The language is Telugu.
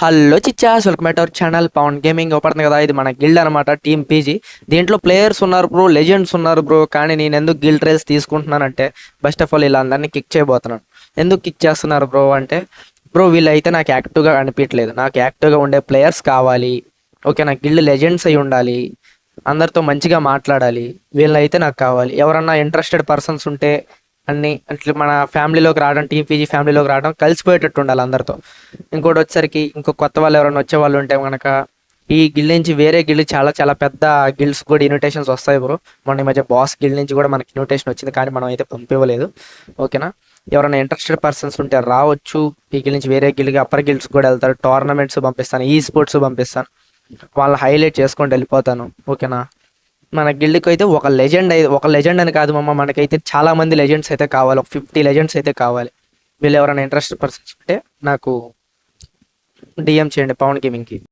హలో చిచ్చాస్, welcome to our channel Pavan gaming. పడుతుంది కదా, ఇది మన గిల్డ్ అనమాట, టీమ్ పీజీ. దీంట్లో ప్లేయర్స్ ఉన్నారు బ్రో, లెజెండ్స్ ఉన్నారు బ్రో. కానీ నేను ఎందుకు గిల్డ్ రేస్ తీసుకుంటున్నానంటే, ఫస్ట్ ఆఫ్ ఆల్ ఇలా అందరినీ కిక్ చేయబోతున్నాను. ఎందుకు కిక్ చేస్తున్నారు బ్రో అంటే, బ్రో వీళ్ళైతే నాకు యాక్టివ్గా అనిపించలేదు. నాకు యాక్టివ్గా ఉండే ప్లేయర్స్ కావాలి. ఓకే, నాకు గిల్డ్ లెజెండ్స్ అయి ఉండాలి, అందరితో మంచిగా మాట్లాడాలి. వీళ్ళైతే నాకు కావాలి. ఎవరన్నా ఇంట్రెస్టెడ్ పర్సన్స్ ఉంటే అన్ని అట్లా మన ఫ్యామిలీలోకి రావడం, టీమ్ పీజీ ఫ్యామిలీలోకి రావడం, కలిసిపోయేటట్టు ఉండాలి అందరితో. ఇంకోటి వచ్చేసరికి ఇంకో కొత్త వాళ్ళు ఎవరైనా వచ్చే వాళ్ళు ఉంటే కనుక ఈ గిల్డ్ నుంచి వేరే గిల్డ్ చాలా చాలా పెద్ద గిల్డ్స్ కూడా ఇన్విటేషన్స్ వస్తాయి బ్రో. మొన్న ఈ మధ్య బాస్ గిల్డ్ నుంచి కూడా మనకి ఇన్విటేషన్ వచ్చింది, కానీ మనం అయితే పంపివ్వలేదు. ఓకేనా, ఎవరైనా ఇంట్రెస్టెడ్ పర్సన్స్ ఉంటే రావచ్చు. ఈ గిల్డ్ నుంచి వేరే గిల్డ్కి, అప్పర్ గిల్డ్స్ కూడా వెళ్తారు. టోర్నమెంట్స్ పంపిస్తాను, ఈ స్పోర్ట్స్ పంపిస్తాను, వాళ్ళని హైలైట్ చేసుకొని వెళ్ళిపోతాను. ఓకేనా, మన గిల్డ్కి అయితే ఒక లెజెండ్ అని కాదు మమ్మ, మనకైతే చాలా మంది లెజెండ్స్ అయితే కావాలి. ఒక 50 లెజెండ్స్ అయితే కావాలి. వీళ్ళు ఎవరైనా ఇంట్రెస్టెడ్ పర్సన్స్ ఉంటే నాకు డిఎం చేయండి పవన్ గేమింగ్కి.